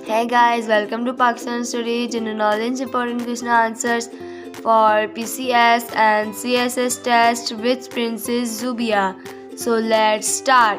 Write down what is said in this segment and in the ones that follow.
Hey guys, welcome to Pakistan Story, General Knowledge Important Question Answers for PCS and CSS test with Princess Zubia. So let's start.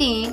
3.